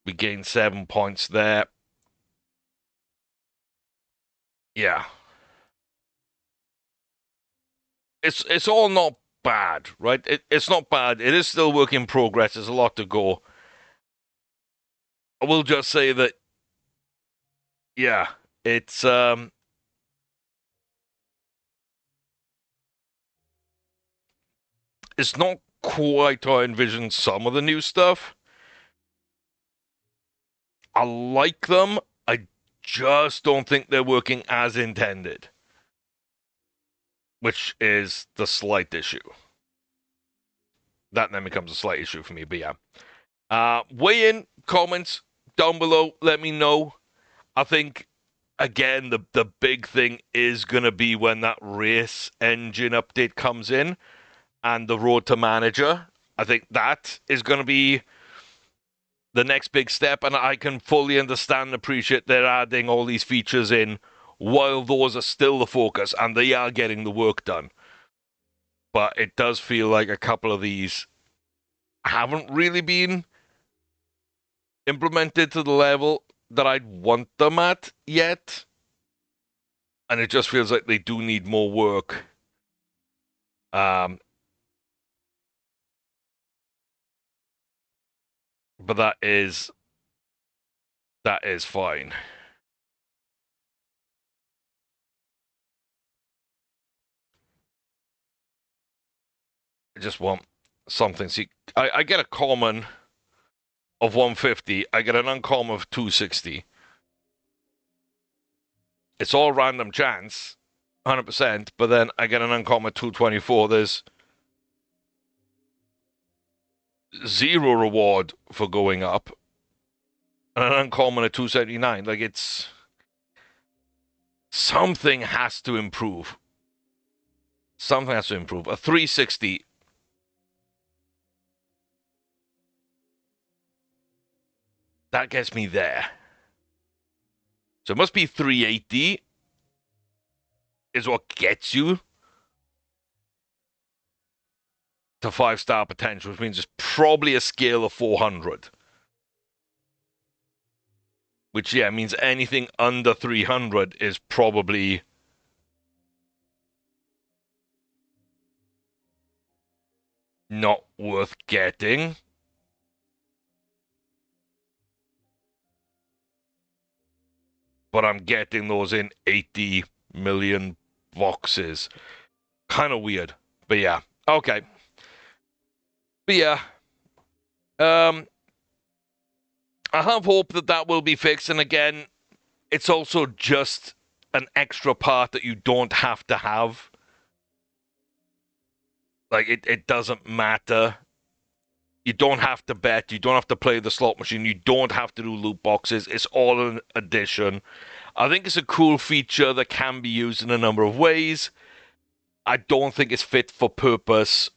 We gained 7 points there. Yeah. It's all not bad, right? It's not bad. It is still work in progress. There's a lot to go. I will just say that, yeah, it's not quite how I envisioned some of the new stuff. I like them. I just don't think they're working as intended, which is the slight issue. That then becomes a slight issue for me, but yeah. Weigh in, comments down below. Let me know. I think, again, the big thing is going to be when that race engine update comes in and the road to manager. I think that is going to be the next big step, and I can fully understand and appreciate they're adding all these features in while those are still the focus, and they are getting the work done. But it does feel like a couple of these haven't really been implemented to the level that I'd want them at yet. And it just feels like they do need more work. But that is fine. I just want something. See, I get a common of 150. I get an uncommon of 260. It's all random chance, 100%. But then I get an uncommon 224. There's zero reward for going up, and an uncommon at 279. Like, it's something has to improve. Something has to improve. A 360. That gets me there. So it must be 380 is what gets you to 5-star potential, which means it's probably a scale of 400. Which, yeah, means anything under 300 is probably not worth getting. But I'm getting those in 80 million boxes. Kind of weird. But yeah. Okay. But yeah. I have hope that will be fixed. And again, it's also just an extra part that you don't have to have. Like, it doesn't matter. You don't have to bet. You don't have to play the slot machine. You don't have to do loot boxes. It's all an addition. I think it's a cool feature that can be used in a number of ways. I don't think it's fit for purpose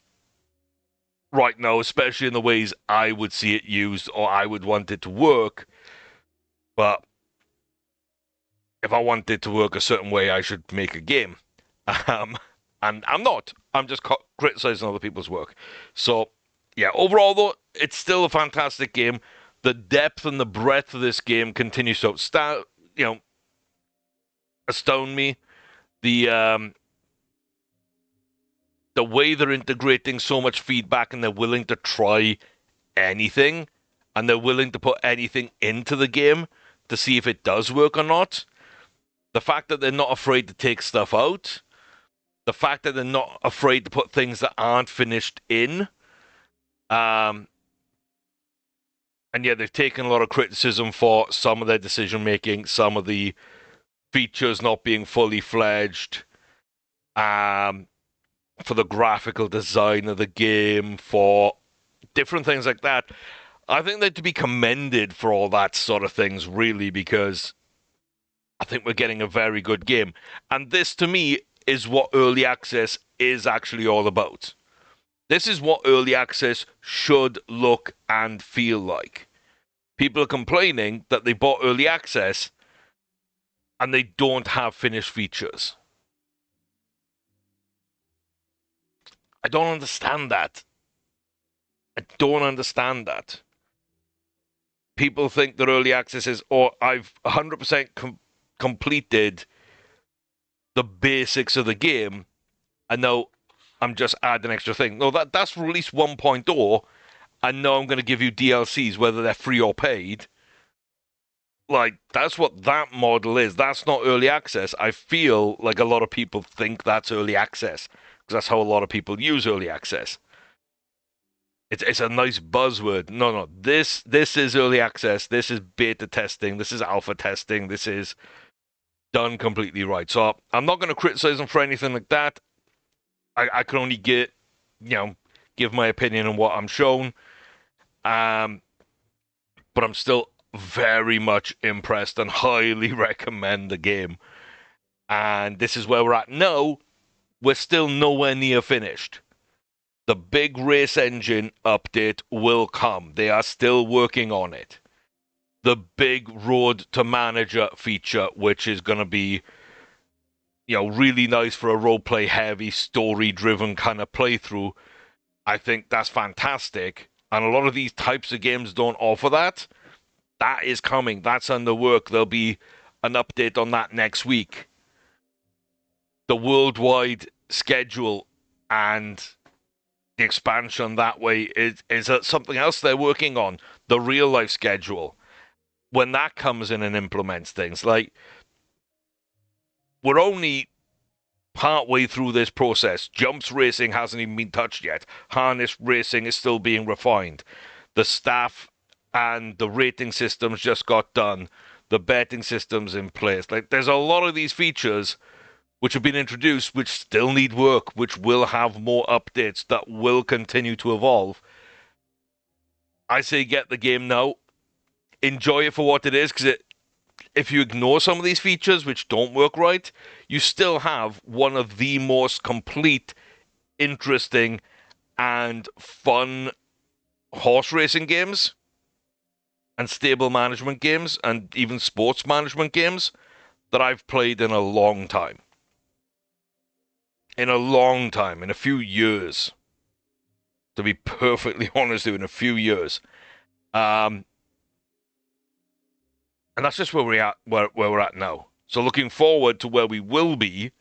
right now, especially in the ways I would see it used or I would want it to work. But if I want it to work a certain way, I should make a game. And I'm not. I'm just criticizing other people's work. So, yeah, overall, though, it's still a fantastic game. The depth and the breadth of this game continues to astound me. The way they're integrating so much feedback and they're willing to try anything and they're willing to put anything into the game to see if it does work or not. The fact that they're not afraid to take stuff out. The fact that they're not afraid to put things that aren't finished in. And yeah, they've taken a lot of criticism for some of their decision making, some of the features not being fully fledged, for the graphical design of the game, for different things like that. I think they're to be commended for all that sort of things, really, because I think we're getting a very good game. And this, to me, is what early access is actually all about. This is what early access should look and feel like. People are complaining that they bought early access and they don't have finished features. I don't understand that. I don't understand that. People think that early access is, I've 100% completed the basics of the game, and now I'm just adding an extra thing. No, that's release 1.0, and now I'm going to give you DLCs, whether they're free or paid. Like, that's what that model is. That's not early access. I feel like a lot of people think that's early access, because that's how a lot of people use early access. It's a nice buzzword. No. This is early access. This is beta testing. This is alpha testing. This is done completely right. So I'm not going to criticize them for anything like that. I can only give my opinion on what I'm shown. But I'm still very much impressed and highly recommend the game. And this is where we're at now. We're still nowhere near finished. The big race engine update will come. They are still working on it. The big road to manager feature, which is going to be, really nice for a roleplay heavy, story-driven kind of playthrough. I think that's fantastic. And a lot of these types of games don't offer that. That is coming. That's under work. There'll be an update on that next week. The worldwide schedule and the expansion that way is something else they're working on. The real life schedule. When that comes in and implements things, like, we're only partway through this process. Jumps racing hasn't even been touched yet. Harness racing is still being refined. The staff and the rating systems just got done. The betting system's in place. Like, there's a lot of these features which have been introduced, which still need work, which will have more updates, that will continue to evolve. I say get the game now. Enjoy it for what it is, because if you ignore some of these features which don't work right, you still have one of the most complete, interesting, and fun horse racing games and stable management games and even sports management games that I've played in a long time. In a few years. To be perfectly honest, in a few years. And that's just where we're at now. So looking forward to where we will be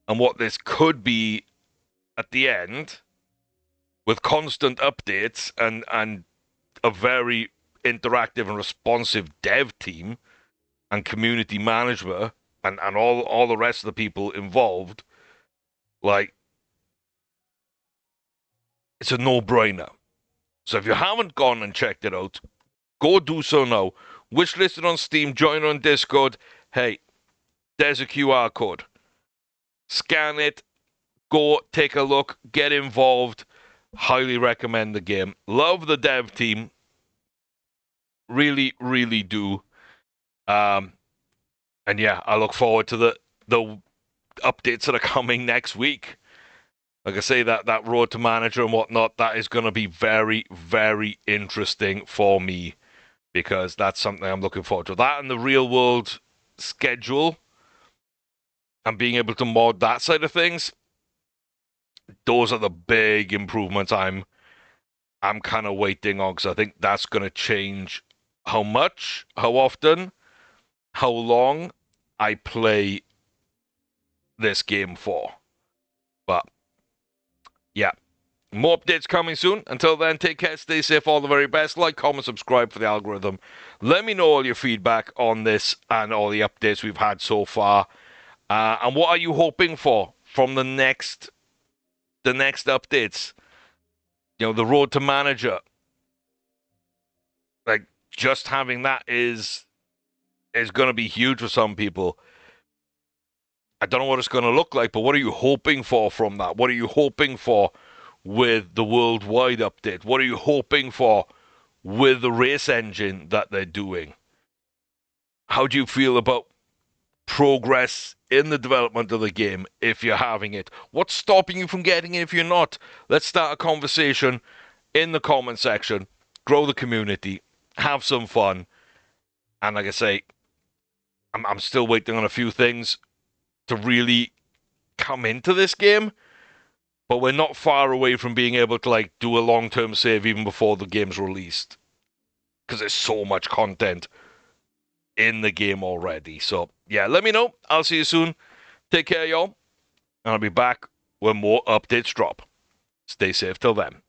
and what this could be at the end, with constant updates and a very interactive and responsive dev team and community manager and all the rest of the people involved. Like, it's a no-brainer. So if you haven't gone and checked it out, go do so now. Wishlist it on Steam, join on Discord. Hey, there's a QR code. Scan it, go take a look, get involved. Highly recommend the game. Love the dev team. Really, really do. And yeah, I look forward to the updates that are coming next week. Like I say, that road to manager and whatnot, that is going to be very, very interesting for me, because that's something I'm looking forward to. That and the real world schedule and being able to mod that side of things, those are the big improvements I'm kind of waiting on, because I think that's going to change how much, how often, how long I play this game for. But yeah, more updates coming soon. Until then, take care, stay safe, all the very best. Like, comment, subscribe for the algorithm. Let me know all your feedback on this and all the updates we've had so far. And what are you hoping for from the next updates? You know, the road to manager. Like, just having that is going to be huge for some people. I don't know what it's going to look like, but what are you hoping for from that? What are you hoping for with the worldwide update? What are you hoping for with the race engine that they're doing? How do you feel about progress in the development of the game if you're having it? What's stopping you from getting it if you're not? Let's start a conversation in the comment section. Grow the community. Have some fun. And like I say, I'm still waiting on a few things to really come into this game, but we're not far away from being able to like do a long-term save even before the game's released, because there's so much content in the game already. So yeah, let me know. I'll see you soon. Take care, y'all, and I'll be back when more updates drop. Stay safe till then.